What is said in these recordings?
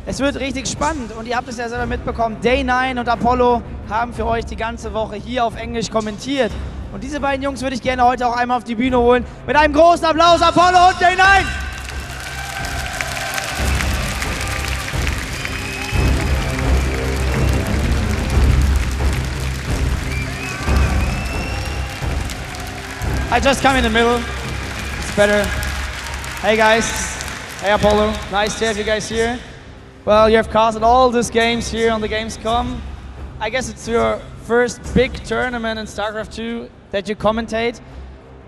Es wird richtig spannend und ihr habt es ja selber mitbekommen. Day9 und Apollo haben für euch die ganze Woche hier auf Englisch kommentiert. Und diese beiden Jungs würde ich gerne heute auch einmal auf die Bühne holen. Mit einem großen Applaus, Apollo und Day9! I just come in the middle. It's better. Hey guys. Hey Apollo. Nice to have you guys here. Well, you have casted all these games here on the Gamescom. I guess it's your first big tournament in Starcraft 2 that you commentate.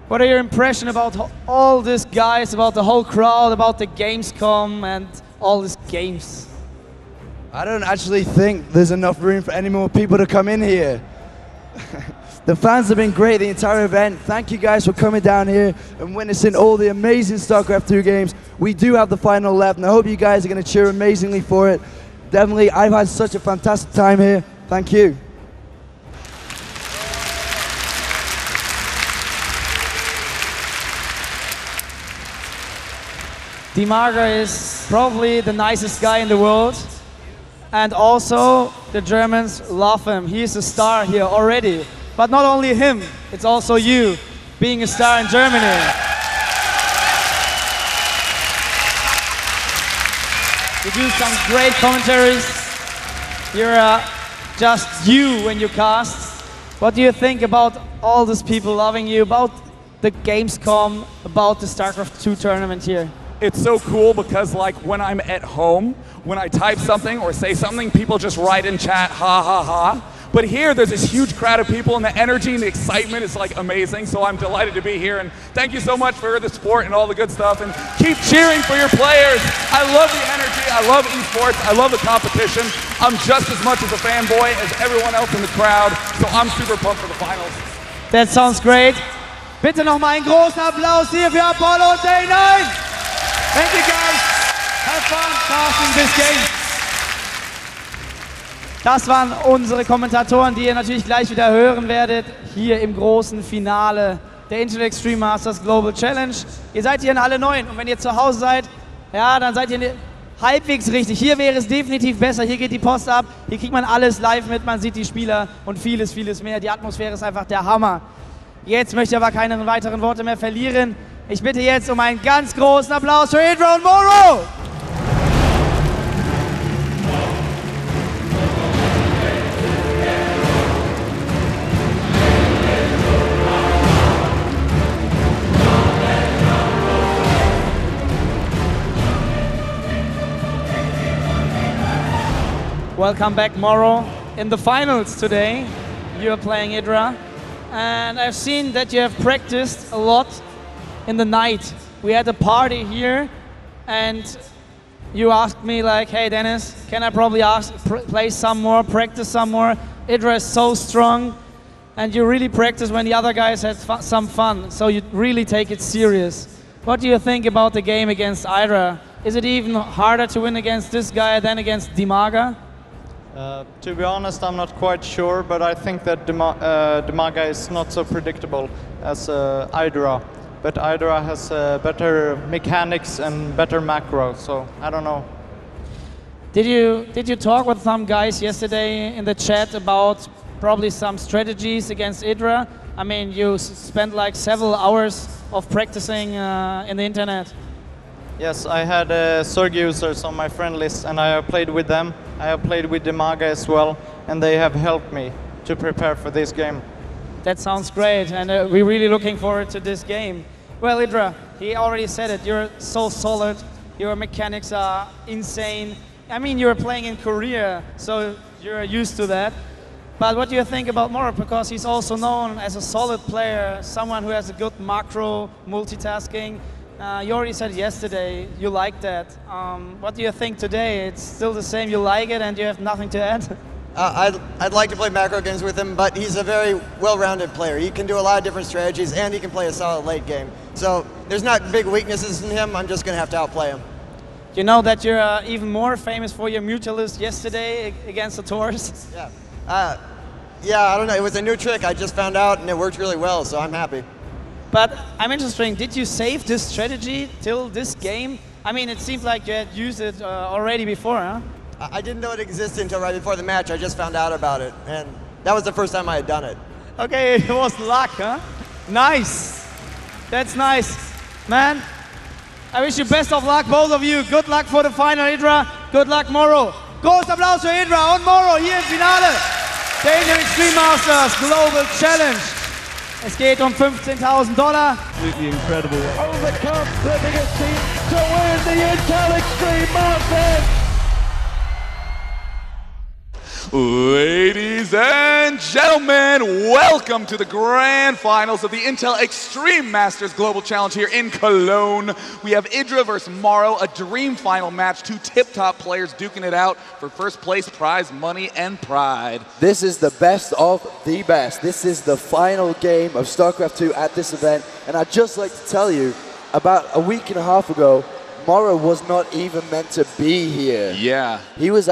What are your impressions about all these guys, about the whole crowd, about the Gamescom and all these games? I don't actually think there's enough room for any more people to come in here. The fans have been great the entire event. Thank you guys for coming down here and witnessing all the amazing StarCraft 2 games. We do have the final left, and I hope you guys are going to cheer amazingly for it. Definitely, I've had such a fantastic time here. Thank you. DeMarga is probably the nicest guy in the world. And also, the Germans love him. He's a star here already. But not only him, it's also you, being a star in Germany. You do some great commentaries. You're just you when you cast. What do you think about all these people loving you, about the Gamescom, about the StarCraft 2 tournament here? It's so cool because like when I'm at home, when I type something or say something, people just write in chat, ha ha ha. But here, there's this huge crowd of people, and the energy and the excitement is like amazing. So I'm delighted to be here, and thank you so much for the support and all the good stuff. And keep cheering for your players. I love the energy. I love esports. I love the competition. I'm just as much as a fanboy as everyone else in the crowd. So I'm super pumped for the finals. That sounds great. Bitte noch mal einen großen Applaus hier für Apollo und Day9. Thank you guys. Have fun casting this game. Das waren unsere Kommentatoren, die ihr natürlich gleich wieder hören werdet, hier im großen Finale der IdrA Extreme Masters Global Challenge. Ihr seid hier alle Neuen und wenn ihr zu Hause seid, ja, dann seid ihr halbwegs richtig. Hier wäre es definitiv besser, hier geht die Post ab, hier kriegt man alles live mit, man sieht die Spieler und vieles, vieles mehr. Die Atmosphäre ist einfach der Hammer. Jetzt möchte ich aber keine weiteren Worte mehr verlieren. Ich bitte jetzt um einen ganz großen Applaus für IdrA und Morrow! Welcome back, Morrow. In the finals today, you are playing IdrA, and I've seen that you have practiced a lot in the night. We had a party here, and you asked me like, hey Dennis, can I probably play some more, practice some more? IdrA is so strong, and you really practice when the other guys had some fun, so you really take it serious. What do you think about the game against IdrA? Is it even harder to win against this guy than against DeMarga? To be honest, I'm not quite sure, but I think that DeMarga is not so predictable as IdrA. But IdrA has better mechanics and better macro, so I don't know. Did you talk with some guys yesterday in the chat about probably some strategies against IdrA? I mean, you spent like several hours of practicing in the internet. Yes, I had Sorg users on my friend list, and I have played with them. I have played with DeMarga as well, and they have helped me to prepare for this game. That sounds great, and we're really looking forward to this game. Well, IdrA, he already said it, you're so solid, your mechanics are insane. I mean, you're playing in Korea, so you're used to that. But what do you think about Morrow? Because he's also known as a solid player, someone who has a good macro multitasking. You already said yesterday you like that. What do you think today? It's still the same, you like it, and you have nothing to add? I'd like to play macro games with him, but he's a very well-rounded player. He can do a lot of different strategies, and he can play a solid late game. So there's not big weaknesses in him. I'm just going to have to outplay him. You know that you're even more famous for your mutualist yesterday against the Taurs? Yeah. Yeah, I don't know. It was a new trick I just found out, and it worked really well, so I'm happy. But I'm interested, did you save this strategy till this game? I mean, it seemed like you had used it already before, huh? I didn't know it existed until right before the match. I just found out about it, and that was the first time I had done it. Okay, it was luck, huh? Nice. That's nice. Man, I wish you best of luck, both of you. Good luck for the final, IdrA. Good luck, Morrow. Groß Applaus für IdrA und Morrow hier im Finale der InTel Extreme Masters Global Challenge. Es geht um $15.000. Completely incredible. Overcome the biggest team to win the InTel Extreme Masters. Ladies and gentlemen, welcome to the grand finals of the InTel Extreme Masters Global Challenge here in Cologne. We have IdrA versus Morrow, a dream final match, two tip-top players duking it out for first place prize money and pride. This is the best of the best. This is the final game of StarCraft 2 at this event, and I'd just like to tell you, about a week and a half ago, Morrow was not even meant to be here. Yeah. He was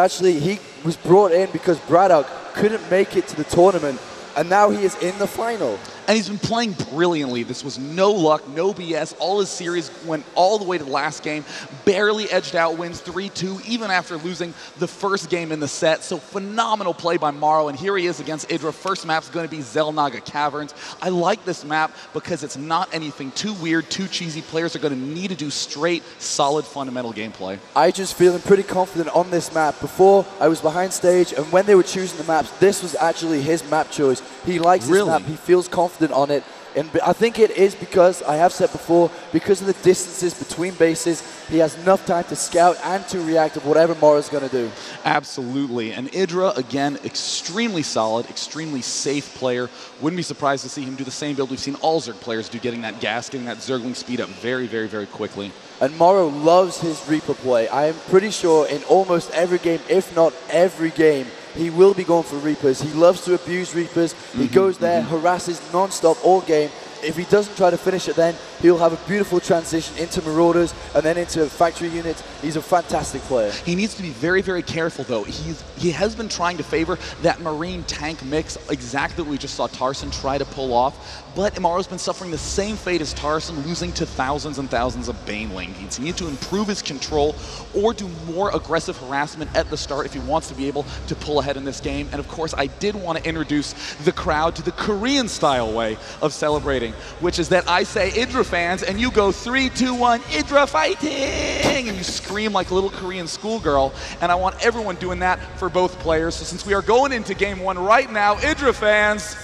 brought in because Braddock couldn't make it to the tournament, and now he is in the final. And he's been playing brilliantly. This was no luck, no BS. All his series went all the way to the last game. Barely edged out, wins 3-2, even after losing the first game in the set. So phenomenal play by Morrow, and here he is against IdrA. First map's going to be Xel'Naga Caverns. I like this map because it's not anything too weird, too cheesy. Players are going to need to do straight, solid, fundamental gameplay. I just feeling pretty confident on this map. Before, I was behind stage, and when they were choosing the maps, this was actually his map choice. He likes this map. He feels confident on it, and I think it is because, I have said before, because of the distances between bases, he has enough time to scout and to react to whatever Morrow's going to do. Absolutely, and IdrA, again, extremely solid, extremely safe player. Wouldn't be surprised to see him do the same build we've seen all Zerg players do, getting that gas, getting that Zergling speed up very, very, very quickly. And Morrow loves his Reaper play. I am pretty sure in almost every game, if not every game, he will be going for Reapers. He loves to abuse Reapers. He goes there, harasses non-stop all game. If he doesn't try to finish it then, he'll have a beautiful transition into Marauders and then into factory units. He's a fantastic player. He needs to be very, very careful, though. He has been trying to favor that Marine tank mix, exactly what we just saw Tarson try to pull off. But Morrow's been suffering the same fate as Tarson, losing to thousands and thousands of Baneling. He needs to improve his control or do more aggressive harassment at the start if he wants to be able to pull ahead in this game. And of course, I did want to introduce the crowd to the Korean-style way of celebrating, which is that I say IdrA fans, and you go 3, 2, 1, IdrA fighting! And you scream like a little Korean schoolgirl. And I want everyone doing that for both players. So since we are going into game 1 right now, IdrA fans,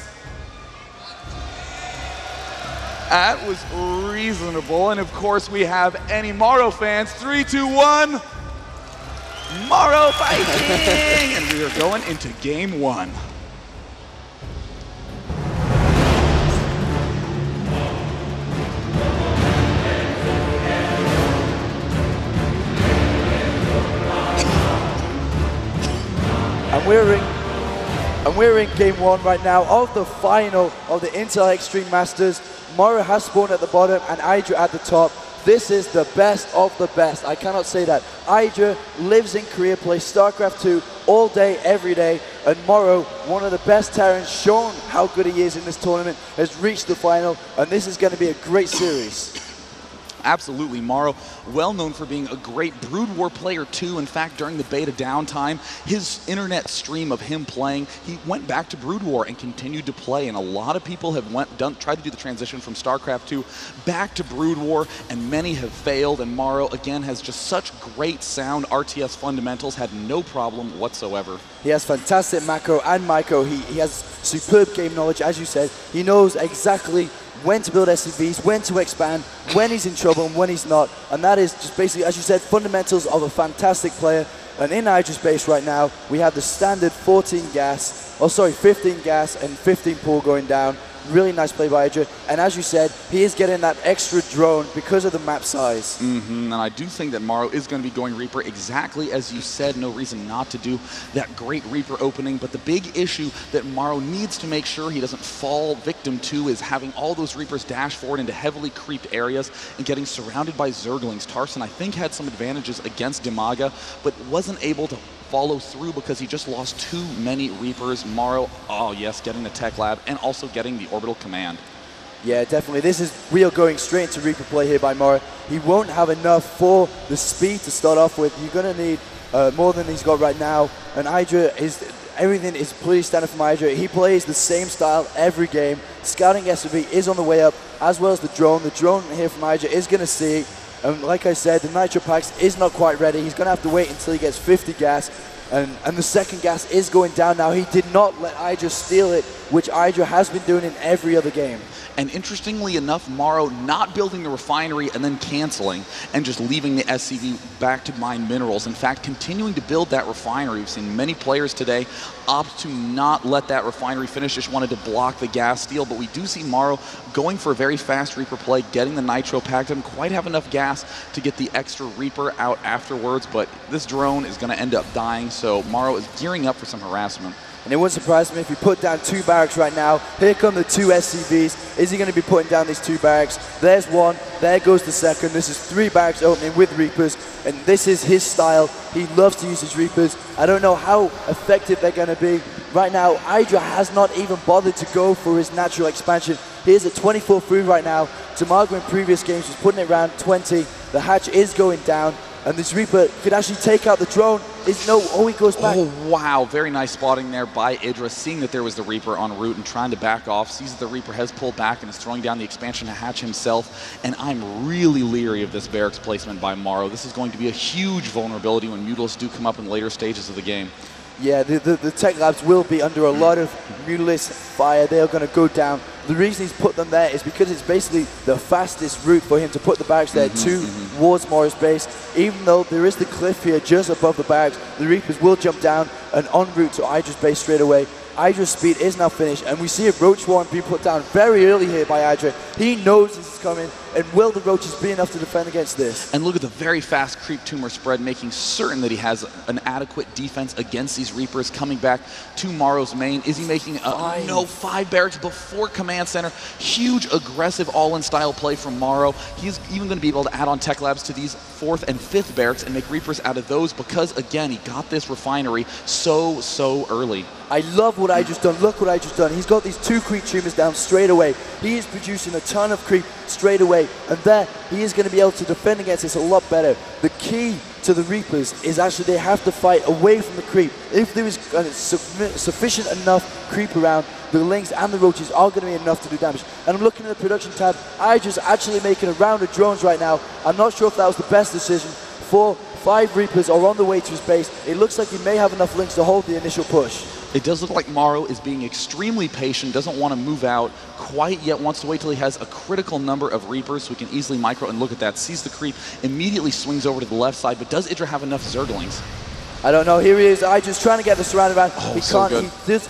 that was reasonable. And of course, we have any Morrow fans. 3, 2, 1. Morrow fighting! And we are going into game 1. And we're in game 1 right now of the final of the InTel Extreme Masters. Morrow has spawned at the bottom and IdrA at the top. This is the best of the best. I cannot say that. IdrA lives in Korea, plays StarCraft 2 all day, every day. And Morrow, one of the best Terrans, shown how good he is in this tournament, has reached the final. And this is going to be a great series. Absolutely, Morrow, well known for being a great Brood War player too. In fact, during the beta downtime, his internet stream of him playing, he went back to Brood War and continued to play. And a lot of people have tried to do the transition from StarCraft 2 back to Brood War, and many have failed. And Morrow, again, has just such great sound RTS fundamentals, had no problem whatsoever. He has fantastic macro and micro. He has superb game knowledge, as you said. He knows exactly when to build SCVs, when to expand, when he's in trouble and when he's not. And that is just basically, as you said, fundamentals of a fantastic player. And in IdrA space right now, we have the standard 15 gas and 15 pool going down. Really nice play by IdrA. And as you said, he is getting that extra drone because of the map size. And I do think that Morrow is going to be going Reaper exactly as you said. No reason not to do that great Reaper opening. But the big issue that Morrow needs to make sure he doesn't fall victim to is having all those Reapers dash forward into heavily creeped areas and getting surrounded by Zerglings. Tarson, I think, had some advantages against Demaga, but wasn't able to follow through because he just lost too many Reapers. Morrow, oh yes, getting the tech lab and also getting the orbital command. Yeah, definitely. We are going straight into Reaper play here by Morrow. He won't have enough for the speed to start off with. You're going to need more than he's got right now. And IdrA everything is pretty standard from IdrA. He plays the same style every game. Scouting esl-tv is on the way up, as well as the drone. The drone here from IdrA is going to see. And like I said, the Nitro Packs is not quite ready. He's going to have to wait until he gets 50 gas. And the second gas is going down now. He did not let IdrA steal it, which IdrA has been doing in every other game. And interestingly enough, Morrow not building the refinery and then canceling and just leaving the SCV back to mine minerals. In fact, continuing to build that refinery. We've seen many players today opt to not let that refinery finish, just wanted to block the gas steal. But we do see Morrow going for a very fast Reaper play, getting the Nitro pack. Doesn't quite have enough gas to get the extra Reaper out afterwards, but this drone is going to end up dying, so Morrow is gearing up for some harassment. And it wouldn't surprise me if he put down 2 barracks right now. Here come the 2 SCVs. Is he going to be putting down these 2 barracks? There's 1. There goes the second. This is 3 barracks opening with Reapers. And this is his style. He loves to use his Reapers. I don't know how effective they're going to be. Right now, IdrA has not even bothered to go for his natural expansion. Here's a 24 through right now. Tamargo in previous games was putting it around 20. The hatch is going down. And this Reaper could actually take out the drone. He goes back. Oh, wow. Very nice spotting there by IdrA, seeing that there was the Reaper en route and trying to back off. Sees that the Reaper has pulled back and is throwing down the expansion hatch himself. And I'm really leery of this barracks placement by Morrow. This is going to be a huge vulnerability when Mutalisks do come up in later stages of the game. Yeah, the Tech Labs will be under a lot of Mutalist fire. They are going to go down. The reason he's put them there is because it's basically the fastest route for him to put the barracks there towards Morrow's base. Even though there is the cliff here just above the barracks, the Reapers will jump down and en route to IdrA's base straight away. IdrA's speed is now finished, and we see a Roach Swarm being put down very early here by IdrA. He knows this is coming, and will the Roaches be enough to defend against this? And look at the very fast creep tumor spread, making certain that he has an adequate defense against these Reapers. Coming back to Morrow's main. Is he making no 5 barracks before command center? Huge aggressive all-in style play from Morrow. He's even going to be able to add on Tech Labs to these 4th and 5th barracks and make Reapers out of those because, again, he got this refinery so early. I love what I just done. Look what I just done. He's got these 2 creep tumors down straight away. He is producing a ton of creep straight away. And there, he is going to be able to defend against this a lot better. The key to the Reapers is actually they have to fight away from the creep. If there is sufficient enough creep around, the Lynx and the Roaches are going to be enough to do damage. And I'm looking at the production tab. IdrA's actually making a round of drones right now. I'm not sure if that was the best decision. 5 Reapers are on the way to his base. It looks like he may have enough Lynx to hold the initial push. It does look like Morrow is being extremely patient, doesn't want to move out quite yet, wants to wait till he has a critical number of Reapers so he can easily micro and look at that. Sees the creep, immediately swings over to the left side, but does IdrA have enough Zerglings? I don't know. Here he is. IdrA's trying to get the surround around. Oh, he so can't. good.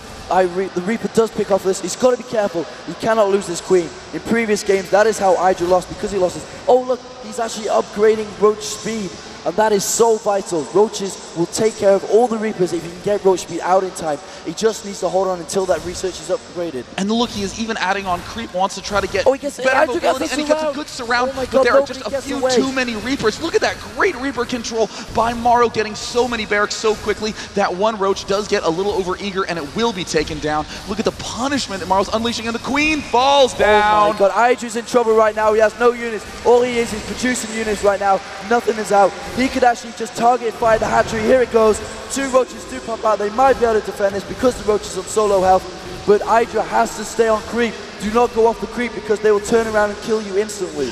The Reaper does pick off this. He's got to be careful. He cannot lose this queen. In previous games, that is how IdrA lost, because he lost this. Oh, look, he's actually upgrading Roach speed. And that is so vital. Roaches will take care of all the Reapers if he can get Roach speed out in time. He just needs to hold on until that research is upgraded. And look, he is even adding on creep, wants to try to get better mobility, and he gets a good surround, but there are just a few too many Reapers. Look at that great Reaper control by Morrow, getting so many barracks so quickly. That one Roach does get a little overeager, and it will be taken down. Look at the punishment that Morrow's unleashing, and the Queen falls down. Oh my God, IdrA's in trouble right now. He has no units. All he is producing units right now. Nothing is out. He could actually just target fire the hatchery. Here it goes. 2 Roaches do pop out. They might be able to defend this because the Roach is on solo health. But IdrA has to stay on creep. Do not go off the creep because they will turn around and kill you instantly.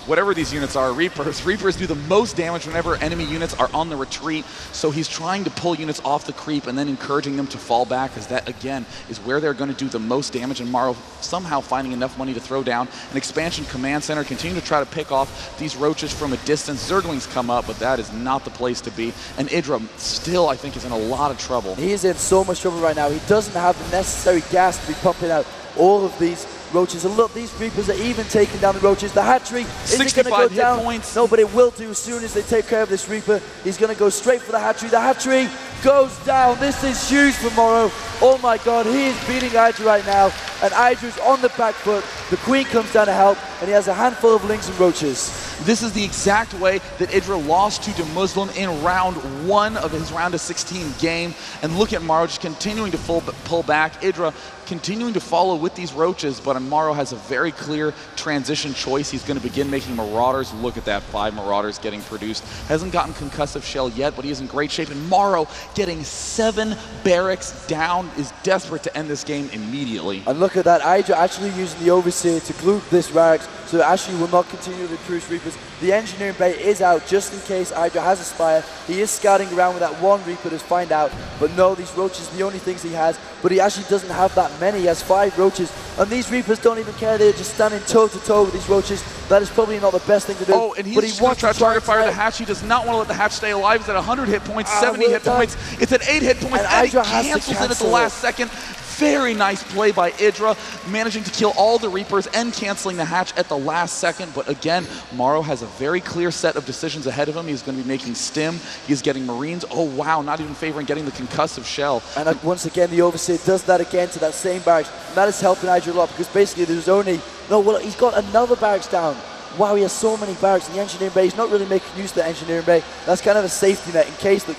Whatever these units are, Reapers do the most damage whenever enemy units are on the retreat, so he's trying to pull units off the creep and then encouraging them to fall back, as that, again, is where they're going to do the most damage, and Morrow somehow finding enough money to throw down an expansion command center, continue to try to pick off these Roaches from a distance. Zerglings come up, but that is not the place to be, and IdrA still, I think, is in a lot of trouble. He is in so much trouble right now. He doesn't have the necessary gas to be pumping out all of these Roaches. And look, these Reapers are even taking down the Roaches. The hatchery isn't going to go down. Points. No, but it will do as soon as they take care of this Reaper. He's going to go straight for the hatchery. The hatchery goes down. This is huge for Morrow. Oh my God, he is beating IdrA right now. And IdrA's on the back foot. The Queen comes down to help, and he has a handful of Lings and Roaches. This is the exact way that IdrA lost to Muslim in round 1 of his round of 16 game. And look at Morrow just continuing to pull back. IdrA continuing to follow with these Roaches, but Morrow has a very clear transition choice. He's going to begin making Marauders. Look at that, 5 Marauders getting produced. Hasn't gotten Concussive Shell yet, but he is in great shape. And Morrow getting 7 barracks down, is desperate to end this game immediately. And look at that, IdrA actually using the Overseer to glue this barracks, so Ashley will not continue to recruit Reapers. The Engineering Bay is out just in case IdrA has a Spire. He is scouting around with that 1 Reaper to find out, but no, these Roaches are the only things he has, but he actually doesn't have that many. He has 5 Roaches, and these Reapers don't even care. They're just standing toe-to-toe with these Roaches. That is probably not the best thing to do. Oh, and he's going to try to target fire the hatch. He does not want to let the hatch stay alive. He's at 100 hit points, 70 hit points. It's at 8 hit points, and he cancels it at the last second. Very nice play by IdrA, managing to kill all the Reapers and canceling the hatch at the last second. But again, Morrow has a very clear set of decisions ahead of him. He's going to be making Stim. He's getting Marines. Oh, wow, not even favoring getting the Concussive Shell. And once again, the Overseer does that again to that same barracks. And that is helping IdrA a lot, because basically there's only... No, well, he's got another barracks down. Wow, he has so many barracks in the Engineering Bay. He's not really making use of the Engineering Bay. That's kind of a safety net in case the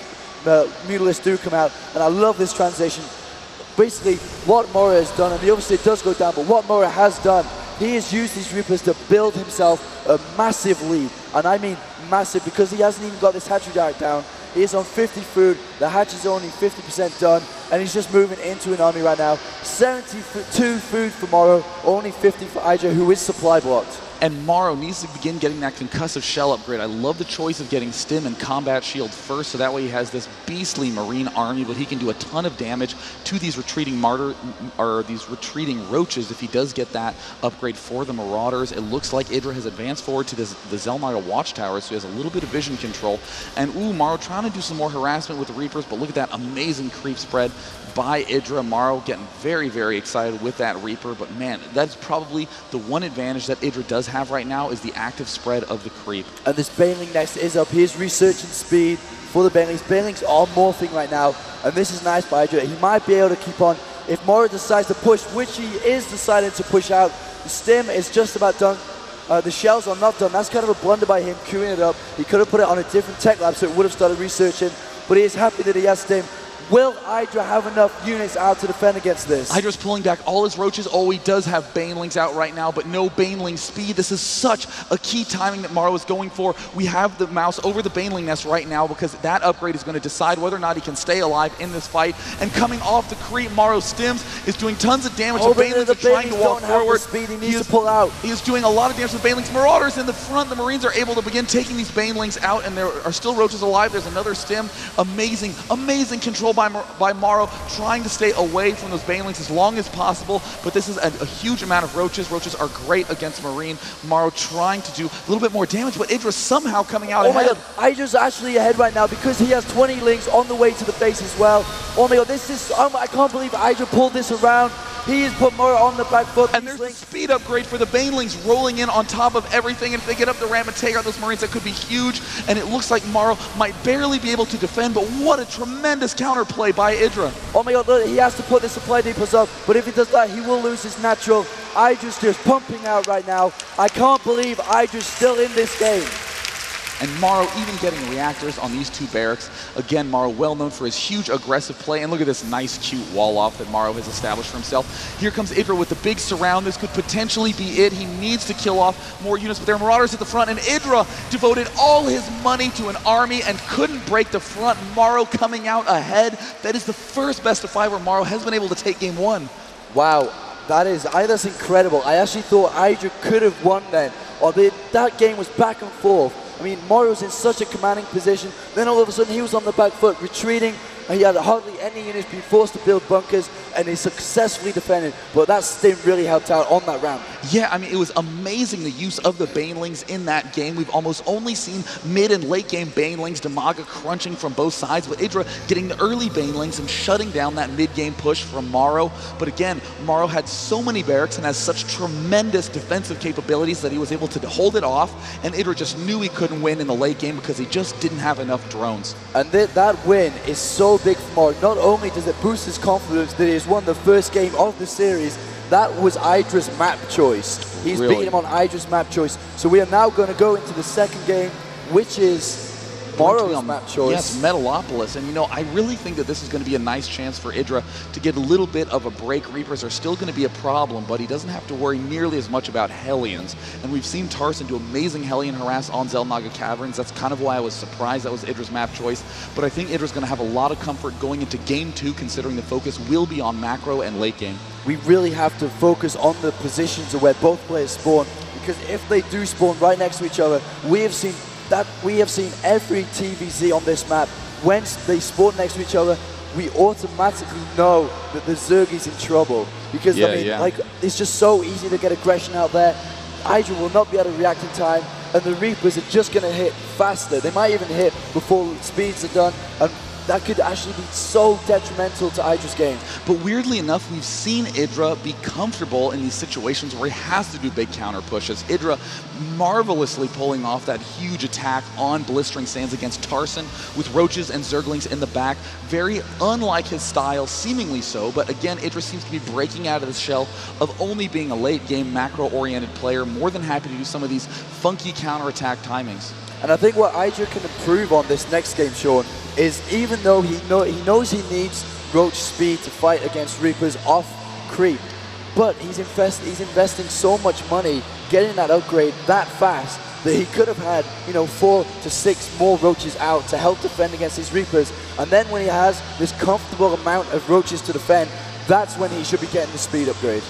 Mutalisks do come out. And I love this transition. Basically, what Morrow has done, and the Overseer does go down, but what Morrow has done, he has used these Reapers to build himself a massive lead. And I mean massive, because he hasn't even got this hatchery direct down. He is on 50 food, the hatch is only 50% done, and he's just moving into an army right now. 72 food for Morrow, only 50 for IdrA, who is supply blocked. And Morrow needs to begin getting that Concussive Shell upgrade. I love the choice of getting Stim and Combat Shield first, so that way he has this beastly Marine army, but he can do a ton of damage to these retreating retreating Roaches if he does get that upgrade for the Marauders. It looks like IdrA has advanced forward to the Zelmaga Watchtower, so he has a little bit of vision control. And Morrow trying to do some more harassment with the Reapers, but look at that amazing creep spread by IdrA. Morrow getting very, very excited with that Reaper, but man, that's probably the one advantage that IdrA does have right now is the active spread of the creep. And this Baneling next is up. He is researching speed for the Banelings. Banelings are morphing right now, and this is nice by IdrA. He might be able to keep on. If Morrow decides to push, which he is deciding to push out, the Stim is just about done. The shells are not done. That's kind of a blunder by him queuing it up. He could have put it on a different tech lab so it would have started researching, but he is happy that he has Stim. Will IdrA have enough units out to defend against this? IdRA's pulling back all his Roaches. Oh, he does have Banelings out right now, but no Baneling speed. This is such a key timing that Morrow is going for. We have the mouse over the Baneling nest right now because that upgrade is going to decide whether or not he can stay alive in this fight. And coming off the creep, Morrow Stims is doing tons of damage. Oh, the Banelings are trying to walk forward. Speed. He needs to pull out. He is doing a lot of damage to the Banelings. Marauders in the front. The Marines are able to begin taking these Banelings out, and there are still Roaches alive. There's another Stim. Amazing, amazing control by Morrow, trying to stay away from those Banelings as long as possible, but this is a huge amount of Roaches. Roaches are great against Marine. Morrow trying to do a little bit more damage, but IdrA somehow coming out ahead. Oh my god, IdRA's actually ahead right now because he has 20 Lings on the way to the base as well. Oh my god, this is, I can't believe IdrA pulled this around. He has put Morrow on the back foot. And there's a speed upgrade for the Banelings rolling in on top of everything. And if they get up the ramp and take out those Marines, that could be huge. And it looks like Morrow might barely be able to defend, but what a tremendous counterplay by IdrA. Oh my god, look, he has to put the supply depots up, but if he does that, he will lose his natural. IdRA's just pumping out right now. I can't believe IdRA's still in this game. And Morrow even getting reactors on these 2 barracks. Again, Morrow well known for his huge aggressive play. And look at this nice, cute wall off that Morrow has established for himself. Here comes IdrA with the big surround. This could potentially be it. He needs to kill off more units, but there are Marauders at the front. And IdrA devoted all his money to an army and couldn't break the front. Morrow coming out ahead. That is the first best of 5 where Morrow has been able to take game 1. Wow, that's incredible. I actually thought IdrA could have won then. That game was back and forth. I mean, Morrow's in such a commanding position. Then all of a sudden he was on the back foot, retreating. He had hardly any units being forced to build bunkers, and he successfully defended. But that Stim really helped out on that round. Yeah, I mean, it was amazing the use of the Banelings in that game. We've almost only seen mid and late game Banelings, Demaga crunching from both sides, but IdrA getting the early Banelings and shutting down that mid-game push from Morrow. But again, Morrow had so many barracks and has such tremendous defensive capabilities that he was able to hold it off, and IdrA just knew he couldn't win in the late game because he just didn't have enough drones. And that win is so big for Morrow. Not only does it boost his confidence that he has won the first game of the series, that was IDRA's map choice. He's Really? beaten him on IDRA's map choice. So we are now going to go into the second game, which is Morrow's map choice. Yes, Metalopolis. And you know, I really think that this is going to be a nice chance for IdrA to get a little bit of a break. Reapers are still going to be a problem, but he doesn't have to worry nearly as much about Hellions. And we've seen Tarson do amazing Hellion harass on Xel'Naga Caverns. That's kind of why I was surprised that was IdrA's map choice. But I think IdrA's going to have a lot of comfort going into Game 2, considering the focus will be on macro and late game. We really have to focus on the positions of where both players spawn, because if they do spawn right next to each other, we have seen every TVZ on this map. When they spawn next to each other, we automatically know that the Zerg's in trouble, because like, it's just so easy to get aggression out there. IdrA will not be able to react in time, and the Reapers are just going to hit faster. They might even hit before speeds are done, and that could actually be so detrimental to IDRA's game. But weirdly enough, we've seen IdrA be comfortable in these situations where he has to do big counter pushes. IdrA marvelously pulling off that huge attack on Blistering Sands against Tarson with Roaches and Zerglings in the back. Very unlike his style, seemingly so, but again, IdrA seems to be breaking out of the shell of only being a late game macro-oriented player, more than happy to do some of these funky counterattack timings. And I think what IdrA can improve on this next game, Sean, is even though he knows he needs Roach speed to fight against Reapers off creep, but he's investing so much money getting that upgrade that fast that he could have had, you know, 4 to 6 more Roaches out to help defend against these Reapers. And then when he has this comfortable amount of Roaches to defend, that's when he should be getting the speed upgrade.